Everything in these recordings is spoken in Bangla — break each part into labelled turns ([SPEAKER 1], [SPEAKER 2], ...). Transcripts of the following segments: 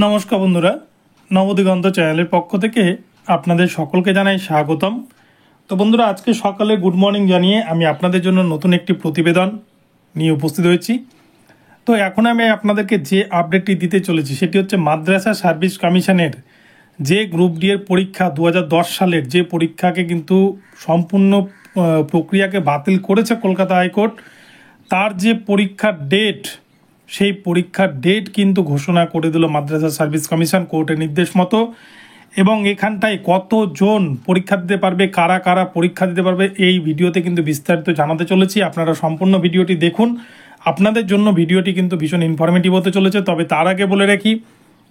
[SPEAKER 1] নমস্কার বন্ধুরা, নবদিগন্ত চ্যানেলের পক্ষ থেকে আপনাদের সকলকে জানাই স্বাগতম। তো বন্ধুরা, আজকে সকালে গুড মর্নিং জানিয়ে আমি আপনাদের জন্য নতুন একটি প্রতিবেদন নিয়ে উপস্থিত হয়েছি। তো এখন আমি আপনাদেরকে যে আপডেটটি দিতে চলেছি সেটি হচ্ছে মাদ্রাসা সার্ভিস কমিশনের যে গ্রুপ ডি এর পরীক্ষা 2010 সালের যে পরীক্ষাকে কিন্তু সম্পূর্ণ প্রক্রিয়াকে বাতিল করেছে কলকাতা হাইকোর্ট, তার যে পরীক্ষার ডেট, সেই পরীক্ষার ডেট কিন্তু ঘোষণা করে দিল মাদ্রাসা সার্ভিস কমিশন কোর্টের নির্দেশ মতো। এবং এখানটায় কতজন পরীক্ষা দিতে পারবে, কারা কারা পরীক্ষা দিতে পারবে, এই ভিডিওতে কিন্তু বিস্তারিত জানাতে চলেছি। আপনারা সম্পূর্ণ ভিডিওটি দেখুন, আপনাদের জন্য ভিডিওটি কিন্তু ভীষণ ইনফরমেটিভ হতে চলেছে। তবে তার আগে বলে রাখি,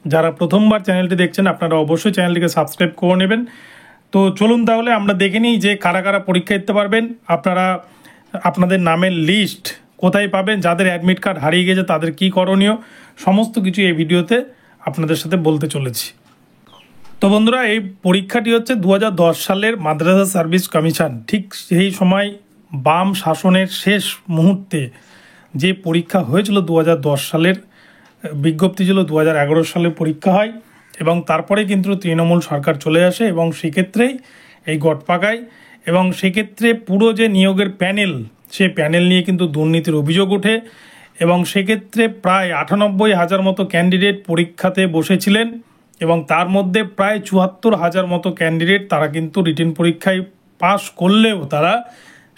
[SPEAKER 1] যারা প্রথমবার চ্যানেলটি দেখছেন আপনারা অবশ্যই চ্যানেলটিকে সাবস্ক্রাইব করে নেবেন। তো চলুন তাহলে আমরা দেখে নিই যে কারা কারা পরীক্ষা দিতে পারবেন। আপনারা আপনাদের নামের লিস্ট কোথায় পাবেন, যাদের অ্যাডমিট কার্ড হারিয়ে গেছে তাদের কি করণীয়, সমস্ত কিছু এই ভিডিওতে আপনাদের সাথে বলতে চলেছি। তো বন্ধুরা, এই পরীক্ষাটি হচ্ছে 2010 সালের মাদ্রাসা সার্ভিস কমিশন, ঠিক সেই সময় বাম শাসনের শেষ মুহূর্তে যে পরীক্ষা হয়েছিল 2010 সালের, বিজ্ঞপ্তি ছিল 2011 সালে পরীক্ষা হয় এবং তারপরে কিন্তু তৃণমূল সরকার চলে আসে এবং সেক্ষেত্রেই এই গটপাকায় এবং সেক্ষেত্রে পুরো যে নিয়োগের প্যানেল, সে প্যানেল নিয়ে কিন্তু দুর্নীতির অভিযোগ ওঠে এবং সেক্ষেত্রে প্রায় 98,000 মতো ক্যান্ডিডেট পরীক্ষাতে বসেছিলেন এবং তার মধ্যে প্রায় 74,000 মতো ক্যান্ডিডেট তারা কিন্তু রিটেন পরীক্ষায় পাশ করলেও তারা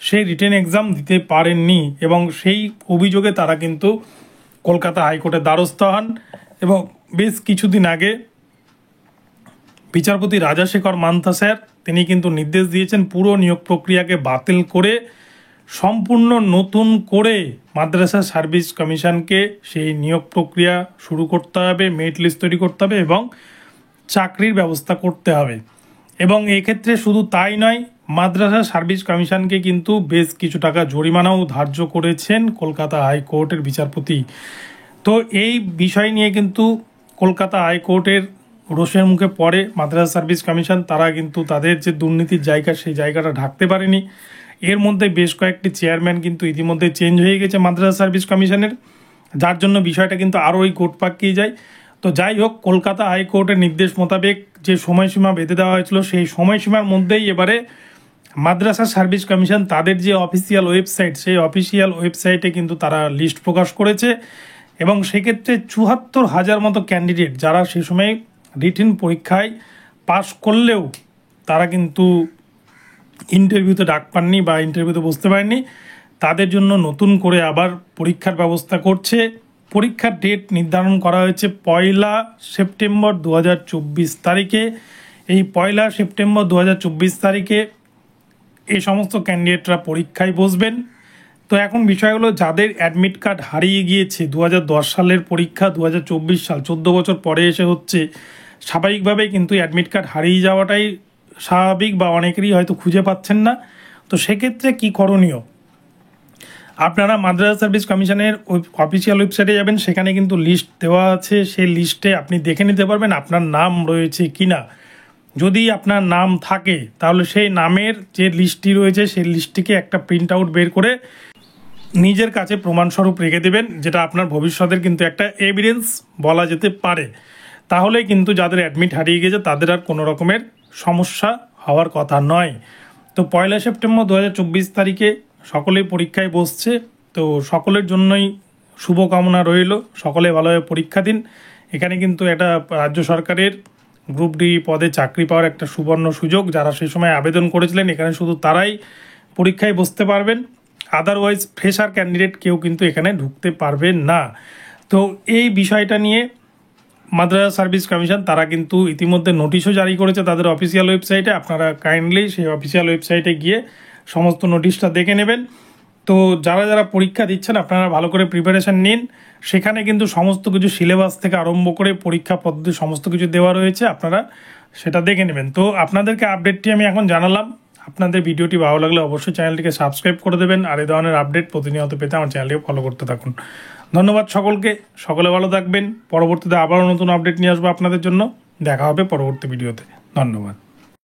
[SPEAKER 1] সেই রিটেন এক্সাম দিতে পারেননি এবং সেই অভিযোগে তারা কিন্তু কলকাতা হাইকোর্টের দ্বারস্থ হন। এবং বেশ কিছুদিন আগে বিচারপতি রাজাশেখর মান্থা স্যার তিনি কিন্তু নির্দেশ দিয়েছেন পুরো নিয়োগ প্রক্রিয়াকে বাতিল করে সম্পূর্ণ নতুন করে মাদ্রাসা সার্ভিস কমিশনকে সেই নিয়োগ প্রক্রিয়া শুরু করতে হবে, মেরিট লিস্ট তৈরি করতে হবে এবং চাকরির ব্যবস্থা করতে হবে। এবং এক্ষেত্রে শুধু তাই নয়, মাদ্রাসা সার্ভিস কমিশনকে কিন্তু বেশ কিছু টাকা জরিমানাও ধার্য করেছেন কলকাতা হাইকোর্টের বিচারপতি। তো এই বিষয় নিয়ে কিন্তু কলকাতা হাইকোর্টের রোষের মুখে পড়ে মাদ্রাসা সার্ভিস কমিশন। তারা কিন্তু তাদের যে দুর্নীতির জায়গা, সেই জায়গাটা ঢাকতে পারেনি। এর মধ্যে বেশ কয়েকটি চেয়ারম্যান কিন্তু ইতিমধ্যে চেঞ্জ হয়ে গেছে মাদ্রাসা সার্ভিস কমিশনের, যার জন্য বিষয়টা কিন্তু আরও ওই কোর্ট পাকিয়ে যায়। তো যাই হোক, কলকাতা হাইকোর্টের নির্দেশ মোতাবেক যে সময়সীমা বেঁধে দেওয়া হয়েছিল সেই সময়সীমার মধ্যেই এবারে মাদ্রাসা সার্ভিস কমিশন তাদের যে অফিসিয়াল ওয়েবসাইট, সেই অফিসিয়াল ওয়েবসাইটে কিন্তু তারা লিস্ট প্রকাশ করেছে এবং সেক্ষেত্রে 74,000 মতো ক্যান্ডিডেট যারা সে সময় রিটেন পরীক্ষায় পাশ করলেও তারা কিন্তু ইন্টারভিউতে ডাক পাননি বা ইন্টারভিউতে বসতে পারেননি, তাদের জন্য নতুন করে আবার পরীক্ষার ব্যবস্থা করছে। পরীক্ষার ডেট নির্ধারণ করা হয়েছে 1 সেপ্টেম্বর 2024 তারিখে। এই 1 সেপ্টেম্বর 2024 তারিখে এই সমস্ত ক্যান্ডিডেটরা পরীক্ষায় বসবেন। তো এখন বিষয় হলো, যাদের অ্যাডমিট কার্ড হারিয়ে গিয়েছে 2010 সালের পরীক্ষা 2024 সাল 14 বছর পরে এসে হচ্ছে, স্বাভাবিকভাবেই কিন্তু অ্যাডমিট কার্ড হারিয়ে যাওয়াটাই স্বাভাবিক বা অনেকেরই হয়তো খুঁজে পাচ্ছেন না। তো সেক্ষেত্রে কি করণীয়, আপনারা মাদ্রাসা সার্ভিস কমিশনের অফিসিয়াল ওয়েবসাইটে যাবেন, সেখানে কিন্তু লিস্ট দেওয়া আছে। সেই লিস্টে আপনি দেখে নিতে পারবেন আপনার নাম রয়েছে কি না। যদি আপনার নাম থাকে তাহলে সেই নামের যে লিস্টটি রয়েছে সেই লিস্টটিকে একটা প্রিন্ট আউট বের করে নিজের কাছে প্রমাণস্বরূপ রেখে দেবেন, যেটা আপনার ভবিষ্যতের কিন্তু একটা এভিডেন্স বলা যেতে পারে। তাহলে কিন্তু যাদের অ্যাডমিট হারিয়ে গেছে তাদের আর কোনো রকমের সমস্যা হওয়ার কথা নয়। তো 1 সেপ্টেম্বর 2024 তারিখে সকলেই পরীক্ষায় বসছে। তো সকলের জন্যই শুভকামনা রইল, সকলে ভালোভাবে পরীক্ষা দিন। এখানে কিন্তু একটা রাজ্য সরকারের গ্রুপ ডি পদে চাকরি পাওয়ার একটা সুবর্ণ সুযোগ। যারা সেই সময় আবেদন করেছিলেন এখানে শুধু তারাই পরীক্ষায় বসতে পারবেন, আদারওয়াইজ ফ্রেশার ক্যান্ডিডেট কেউ কিন্তু এখানে ঢুকতে পারবেন না। তো এই বিষয়টা নিয়ে মাদ্রাসা সার্ভিস কমিশন তারা কিন্তু ইতিমধ্যে নোটিশও জারি করেছে তাদের অফিসিয়াল ওয়েবসাইটে। আপনারা কাইন্ডলি সেই অফিসিয়াল ওয়েবসাইটে গিয়ে সমস্ত নোটিশটা দেখে নেবেন। তো যারা যারা পরীক্ষা দিচ্ছেন আপনারা ভালো করে প্রিপারেশান নিন। সেখানে কিন্তু সমস্ত কিছু সিলেবাস থেকে আরম্ভ করে পরীক্ষা পদ্ধতি সমস্ত কিছু দেওয়া রয়েছে, আপনারা সেটা দেখে নেবেন। তো আপনাদেরকে আপডেটটি আমি এখন জানালাম। আপনাদের ভিডিওটি ভালো লাগলে অবশ্যই চ্যানেলটিকে সাবস্ক্রাইব করে দেবেন আর এই ধরনের আপডেট প্রতিনিয়ত পেতে আমার চ্যানেলটিকে ফলো করতে থাকুন। ধন্যবাদ সকলকে, সকলে ভালো থাকবেন। পরবর্তীতে আবারও নতুন আপডেট নিয়ে আসবো আপনাদের জন্য। দেখা হবে পরবর্তী ভিডিওতে। ধন্যবাদ।